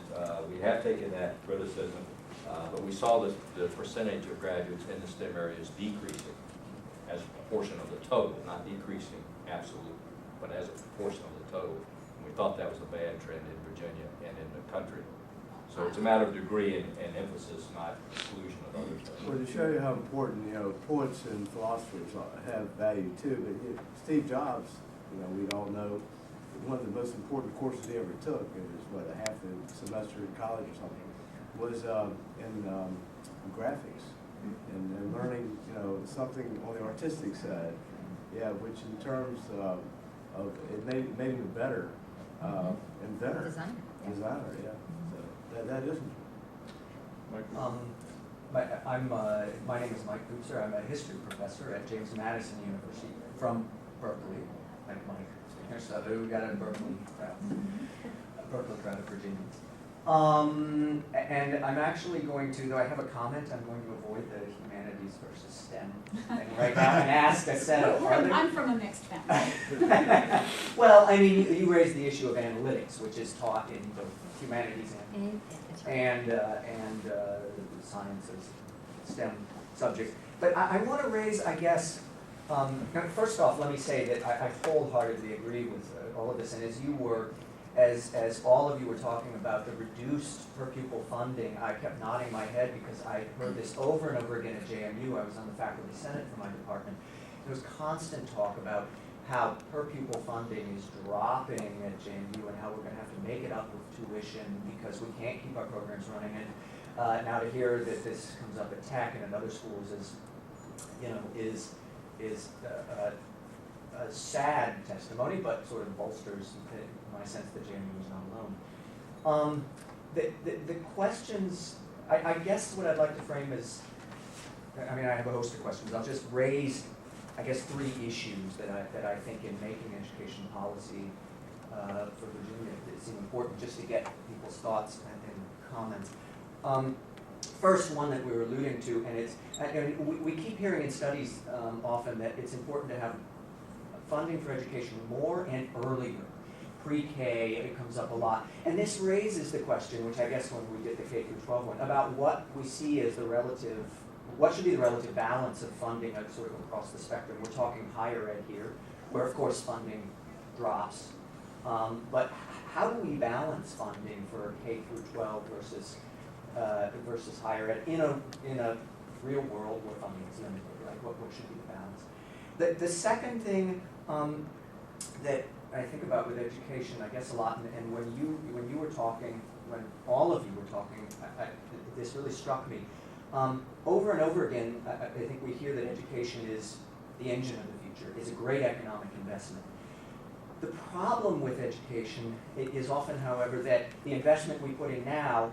we have taken that criticism, but we saw the percentage of graduates in the STEM areas decreasing as a proportion of the total, not decreasing absolute, but as a proportion of the total. And we thought that was a bad trend in Virginia and in the country. So it's a matter of degree and emphasis, not exclusion of other things. Well, to show you how important, poets and philosophers have value too, but Steve Jobs, we all know, one of the most important courses he ever took, it was a half a semester in college or something, was in graphics and learning, something on the artistic side, which in terms of it made him a better inventor. Designer. Yeah. Designer, yeah. So that is important. My name is Mike Bootser. I'm a history professor at James Madison University from Berkeley. Like Mike, so we got a Berkeley crowd, of Virginians. And I'm actually going to, though I have a comment, I'm going to avoid the humanities versus STEM thing right now and ask a set of other. I'm from a mixed family. Well, I mean, you raised the issue of analytics, which is taught in both humanities That's right. and sciences, STEM subjects. But I want to raise, I guess, first off, let me say that I wholeheartedly agree with all of this. And as all of you were talking about the reduced per pupil funding, I kept nodding my head because I heard this over and over again at JMU. I was on the faculty senate for my department. There was constant talk about how per pupil funding is dropping at JMU and how we're going to have to make it up with tuition because we can't keep our programs running. And now to hear that this comes up at Tech and at other schools is a sad testimony, but sort of bolsters my sense that JMU is not alone. The questions, I guess what I'd like to frame is, I mean, I have a host of questions. I'll just raise, I guess, 3 issues that I think in making education policy for Virginia, it seems important just to get people's thoughts and comments. First, one that we were alluding to, and we keep hearing in studies often that it's important to have funding for education more and earlier. Pre-K, it comes up a lot. And this raises the question, which I guess when we did the K through 12 one, about what we see as the relative what should be the relative balance of funding sort of across the spectrum? We're talking higher ed here, where of course funding drops. But how do we balance funding for K through 12 versus higher ed in a real world where funding is limited? Like what should be the balance? The second thing that I think about with education, I guess a lot, and when you were talking, when all of you were talking, this really struck me. Over and over again, I think we hear that education is the engine of the future, is a great economic investment. The problem with education is often, however, that the investment we put in now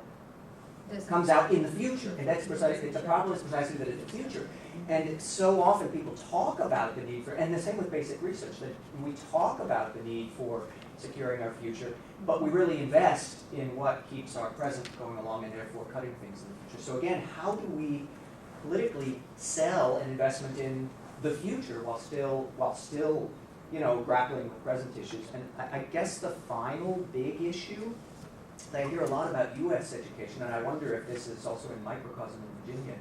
comes out in the future, and that's precisely, the problem is precisely that it's the future. And so often people talk about the need for, and the same with basic research, that we talk about the need for securing our future, but we really invest in what keeps our present going along and therefore cutting things in the future. So again, how do we politically sell an investment in the future while still grappling with present issues? And I guess the final big issue, I hear a lot about U.S. education, and I wonder if this is also in microcosm in Virginia,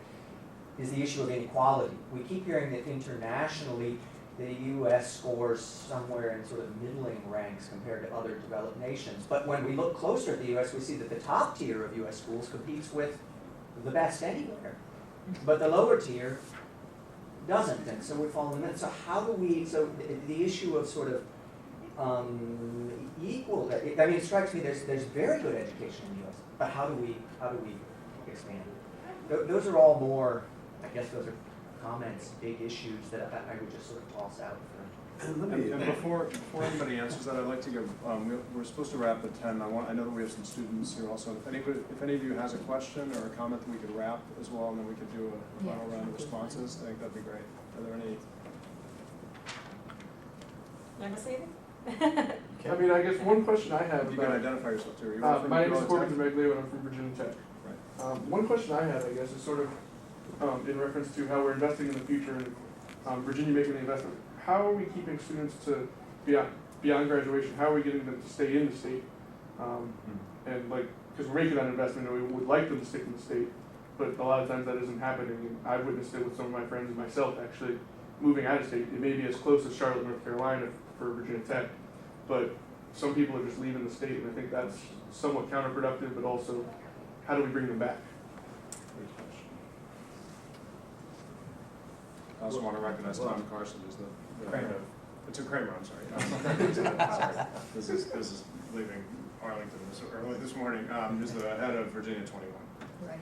is the issue of inequality. We keep hearing that internationally the U.S. scores somewhere in sort of middling ranks compared to other developed nations. But when we look closer at the U.S., we see that the top tier of U.S. schools competes with the best anywhere, but the lower tier doesn't, and so we fall in the middle. So how do we, so the issue of sort of equal, I mean, it strikes me there's very good education in the U.S., but how do we expand it? Those are all more, I guess those are comments, big issues that I would just sort of toss out for. And before anybody answers that, I'd like to give, we're supposed to wrap at 10. I know that we have some students here also. If any of you has a question or a comment that we could wrap as well, and then we could do a final round of responses, I think that'd be great. Are there any? Never say it? I mean, I guess one question I have You can about, identify yourself too. my name is Corbin Zemeglia and I'm from Virginia Tech. Right. One question I had, I guess, is sort of in reference to how we're investing in the future and Virginia making the investment. How are we keeping students to beyond graduation? How are we getting them to stay in the state? And like, because we're making that investment and we would like them to stick in the state, but a lot of times that isn't happening. And I've witnessed it with some of my friends and myself actually moving out of state. It may be as close as Charlotte, North Carolina for Virginia Tech, but some people are just leaving the state, and I think that's somewhat counterproductive, but also, how do we bring them back? I also want to recognize Tom Carson as the Kramer. It's a Kramer, I'm sorry. Sorry. This is leaving Arlington early this morning. Who's the head of Virginia 21. Right.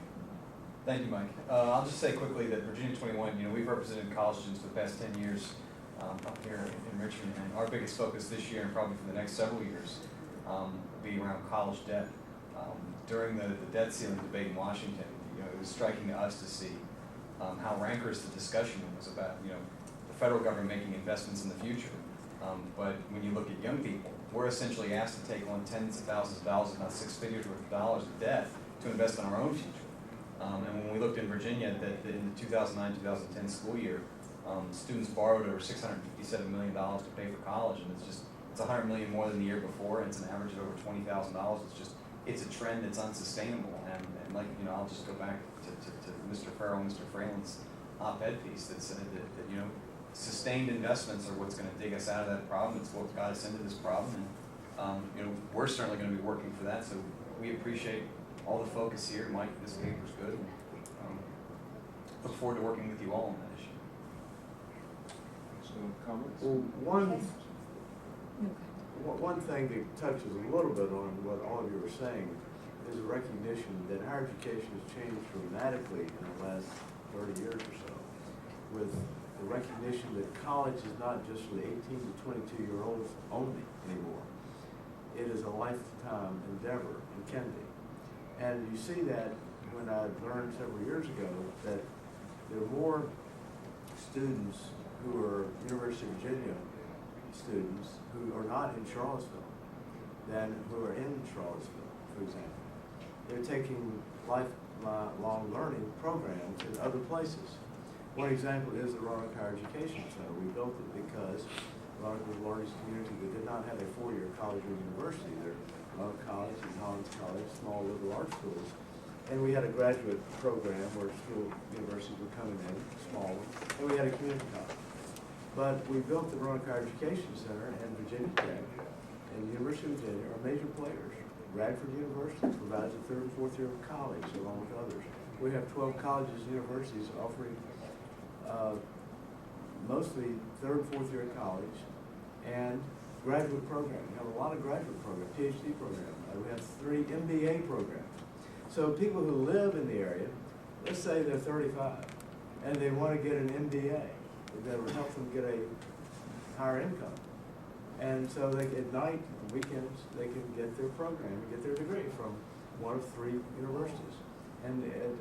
Thank you, Mike. I'll just say quickly that Virginia 21, we've represented college students for the past 10 years up here in Richmond, and our biggest focus this year and probably for the next several years will be around college debt. During the debt ceiling debate in Washington, it was striking to us to see how rancorous the discussion was about, the federal government making investments in the future. But when you look at young people, we're essentially asked to take on tens of thousands of dollars, if not six figures worth of dollars of debt to invest in our own future. And when we looked in Virginia, that in the 2009-2010 school year, students borrowed over $657 million to pay for college, and it's $100 million more than the year before, and it's an average of over $20,000. It's a trend that's unsustainable, and like, I'll just go back to Mr. Farrell and Mr. Fraley's op-ed piece that said that sustained investments are what's going to dig us out of that problem. It's what got us into this problem, and we're certainly going to be working for that. So we appreciate all the focus here. Mike, this paper's good. And, look forward to working with you all on that issue. So comments? Well, one thing that touches a little bit on what all of you were saying is a recognition that higher education has changed dramatically in the last 30 years or so, with the recognition that college is not just for the 18 to 22-year-olds only anymore. It is a lifetime endeavor and can be. And you see that when I learned several years ago that there are more students who are University of Virginia students who are not in Charlottesville than who are in Charlottesville, for example. They're taking lifelong learning programs in other places. One example is the Roanoke Higher Education Center. We built it because Roanoke was the largest community that did not have a four-year college or university. There are Roanoke College and Hollins College, small liberal arts schools. And we had a graduate program where universities were coming in, small ones, and we had a community college. But we built the Roanoke Higher Education Center, and Virginia Tech and the University of Virginia are major players. Radford University provides a third and fourth year of college along with others. We have 12 colleges and universities offering mostly third and fourth year of college and graduate programs. We have a lot of graduate programs, PhD programs. We have 3 MBA programs. So people who live in the area, let's say they're 35 and they want to get an MBA that will help them get a higher income. And so they, at night, weekends, they can get their program and get their degree from one of 3 universities.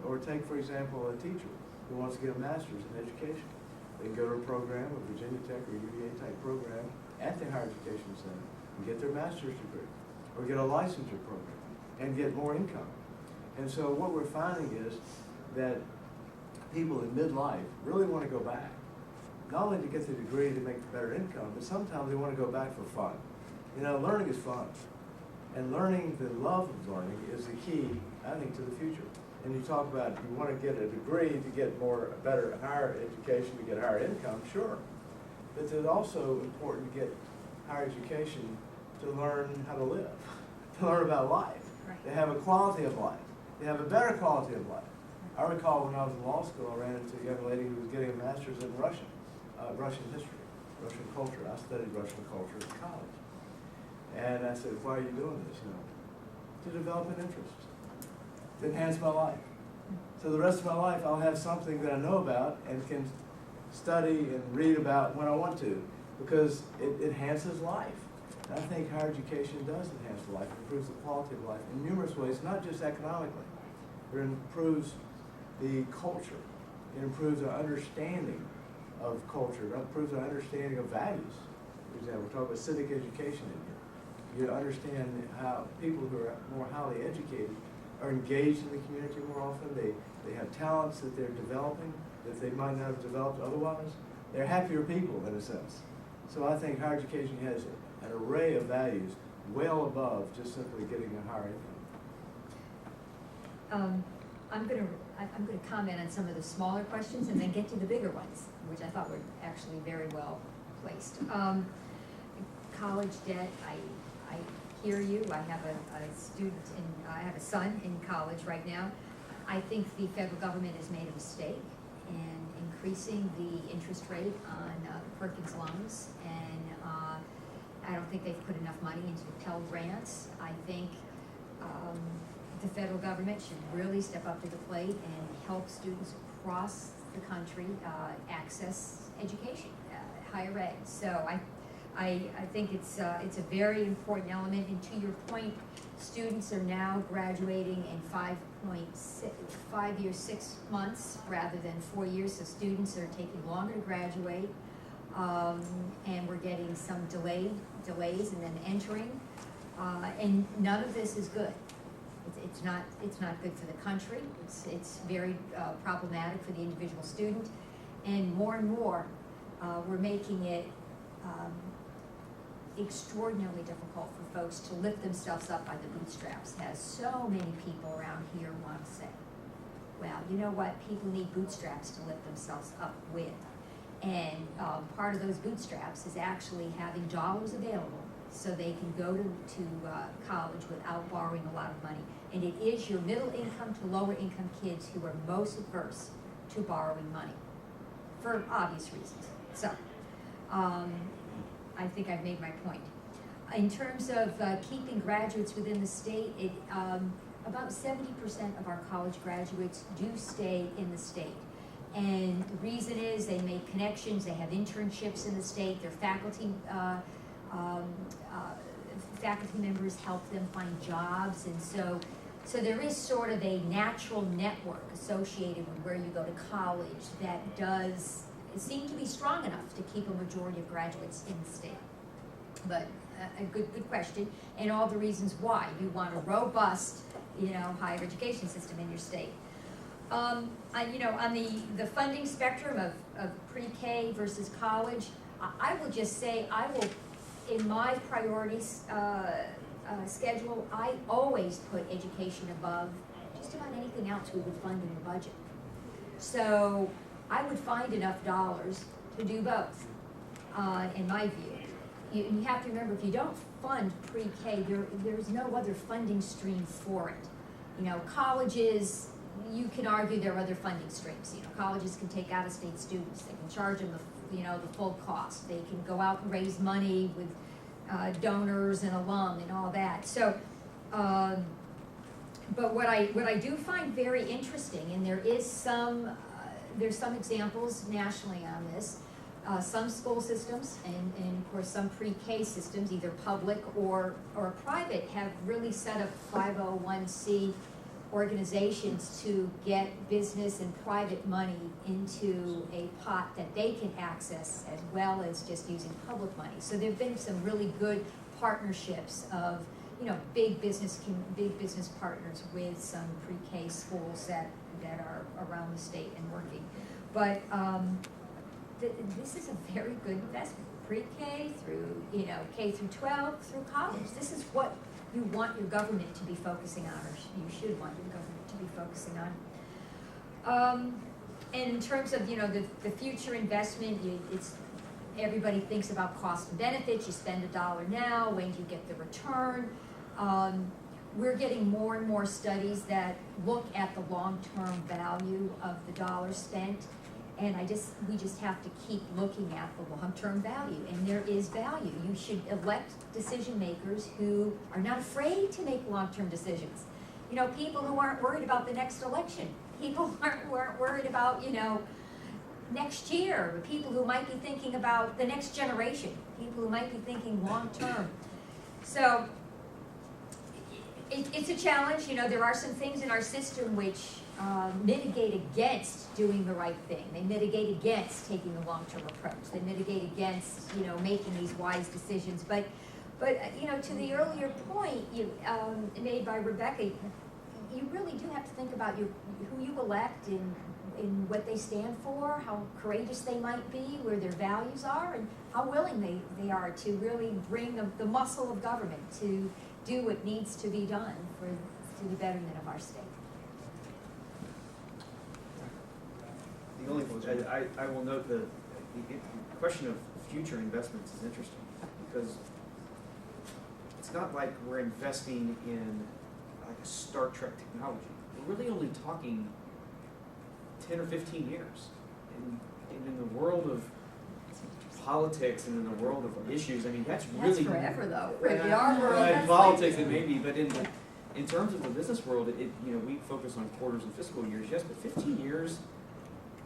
Or take, for example, a teacher who wants to get a master's in education. They can go to a program, a Virginia Tech or UVA type program at the Higher Education Center and get their master's degree, or get a licensure program and get more income. And so what we're finding is that people in midlife really want to go back. Not only to get the degree to make better income, but sometimes they want to go back for fun. You know, learning is fun. And learning, the love of learning is the key, I think, to the future. And you talk about you want to get a degree to get more, a better, higher education, to get higher income, sure. But it's also important to get higher education to learn how to live, to learn about life, to have a quality of life, to have a better quality of life. I recall when I was in law school, I ran into a young lady who was getting a master's in Russian history, Russian culture. I studied Russian culture at college. And I said, why are you doing this? You know, to develop an interest, to enhance my life. So the rest of my life, I'll have something that I know about and can study and read about when I want to, because it enhances life. And I think higher education does enhance life, it improves the quality of life in numerous ways, not just economically. It improves the culture. It improves our understanding of culture. It improves our understanding of values. For example, we're talking about civic education in here. You understand how people who are more highly educated are engaged in the community more often. They have talents that they're developing that they might not have developed otherwise. They're happier people in a sense. So I think higher education has an array of values well above just simply getting a higher income. I'm going to comment on some of the smaller questions and then get to the bigger ones, which I thought were actually very well placed. College debt, I hear you. I have I have a son in college right now. I think the federal government has made a mistake in increasing the interest rate on Perkins loans, and I don't think they've put enough money into Pell Grants. I think the federal government should really step up to the plate and help students across the country access education, higher ed. So I think it's a very important element. And to your point, students are now graduating in 5 years, 6 months rather than 4 years. So students are taking longer to graduate, and we're getting some delays and then entering. And none of this is good. It's not good for the country. It's very problematic for the individual student, and more we're making it extraordinarily difficult for folks to lift themselves up by the bootstraps. As so many people around here want to say, well, you know what? People need bootstraps to lift themselves up with, and part of those bootstraps is actually having dollars available so they can go to college without borrowing a lot of money. And it is your middle income to lower income kids who are most averse to borrowing money, for obvious reasons. So, I think I've made my point. In terms of keeping graduates within the state, about 70% of our college graduates do stay in the state. And the reason is they make connections, they have internships in the state, their faculty members help them find jobs, and so there is sort of a natural network associated with where you go to college that does seem to be strong enough to keep a majority of graduates in the state. But a good question, and all the reasons why you want a robust, higher education system in your state. On the funding spectrum of pre-K versus college, I will just say in my priorities schedule, I always put education above just about anything else we would fund in the budget. So I would find enough dollars to do both, in my view. You have to remember, if you don't fund pre-K, there's no other funding stream for it. You know, colleges, you can argue there are other funding streams. You know, colleges can take out-of-state students, they can charge them the full cost. They can go out and raise money with donors and alum and all that. So, but what I do find very interesting, and there's some examples nationally on this. Some school systems and of course some pre-K systems, either public or private, have really set up 501c organizations to get business and private money into a pot that they can access, as well as just using public money. So there've been some really good partnerships of, you know, big business partners with some pre-K schools that are around the state and working. But this is a very good investment, pre-K through, you know, K through 12 through college. This is what you want your government to be focusing on, or you should want your government to be focusing on. And in terms of, you know, the future investment, everybody thinks about cost and benefits. You spend $1 now, when do you get the return? We're getting more and more studies that look at the long-term value of the dollars spent. And we just have to keep looking at the long-term value, and there is value. You should elect decision makers who are not afraid to make long-term decisions. You know, people who aren't worried about the next election, people who aren't worried about, you know, next year, but people who might be thinking about the next generation, people who might be thinking long-term. So it's a challenge. You know, there are some things in our system which mitigate against doing the right thing. They mitigate against taking a long-term approach. They mitigate against, you know, making these wise decisions. But you know, to the earlier point made by Rebecca, you really do have to think about who you elect and what they stand for, how courageous they might be, where their values are, and how willing they are to really bring the muscle of government to do what needs to be done to the betterment of our state. The only thing, I will note the question of future investments is interesting, because it's not like we're investing in like a Star Trek technology. We're really only talking 10 or 15 years. And in the world of politics and in the world of issues, I mean, that's really... That's forever, though. In our world, in that's politics it may be, but in terms of the business world, you know, we focus on quarters and fiscal years, yes, but 15 years,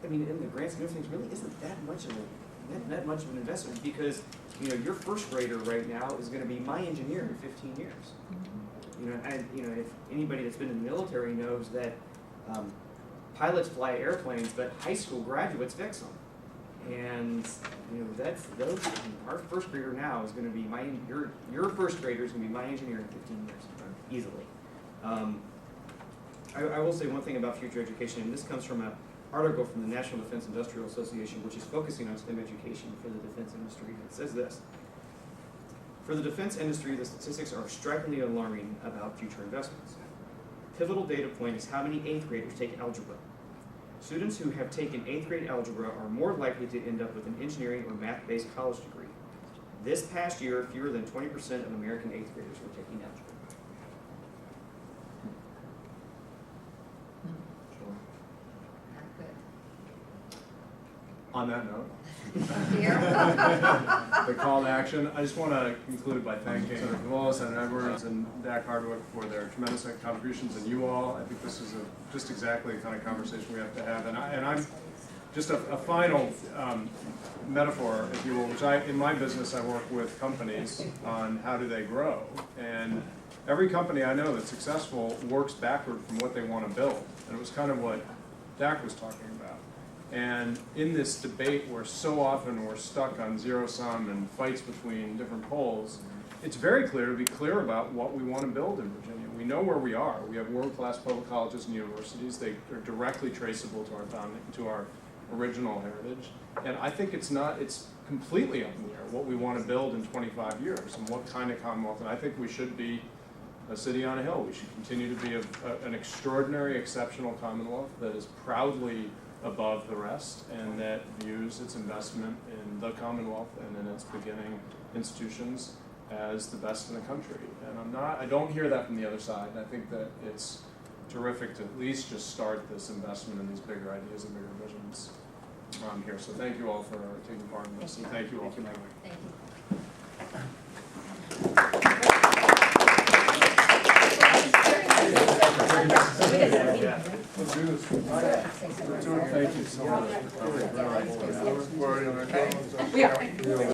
I mean, in the grand scheme of things, really isn't that much of an investment, because, you know, your first grader right now is going to be my engineer in 15 years. You know, and you know, if anybody that's been in the military knows that pilots fly airplanes, but high school graduates fix them. And you know, our first grader now is going to be your first grader is going to be my engineer in 15 years, easily. I will say one thing about future education, and this comes from an article from the National Defense Industrial Association, which is focusing on STEM education for the defense industry. It says this: for the defense industry, the statistics are strikingly alarming about future investments. Pivotal data point is how many 8th graders take algebra. Students who have taken 8th grade algebra are more likely to end up with an engineering or math-based college degree. This past year, fewer than 20% of American 8th graders were taking algebra. Not good. On that note, Here. the call to action, I just want to conclude by thanking Senator Cavolo, Senator Edwards, and Dak Hardwick for their tremendous contributions, and you all. I think this is just exactly the kind of conversation we have to have. And I'm just a final metaphor, if you will, which in my business, I work with companies on how do they grow. And every company I know that's successful works backward from what they want to build. And it was kind of what Dak was talking about. And in this debate where so often we're stuck on zero sum and fights between different poles, it's very clear to be clear about what we want to build in Virginia. We know where we are. We have world-class public colleges and universities. They are directly traceable to our founding, to our original heritage. And I think it's completely up in the air what we want to build in 25 years and what kind of Commonwealth. And I think we should be a city on a hill. We should continue to be an extraordinary, exceptional Commonwealth that is proudly above the rest and that views its investment in the Commonwealth and in its beginning institutions as the best in the country. And I don't hear that from the other side. I think that it's terrific to at least just start this investment in these bigger ideas and bigger visions here. So thank you all for taking part in this, and thank you all for coming. Thank you. Let's do this. Thank you so much. We're already on our. We are.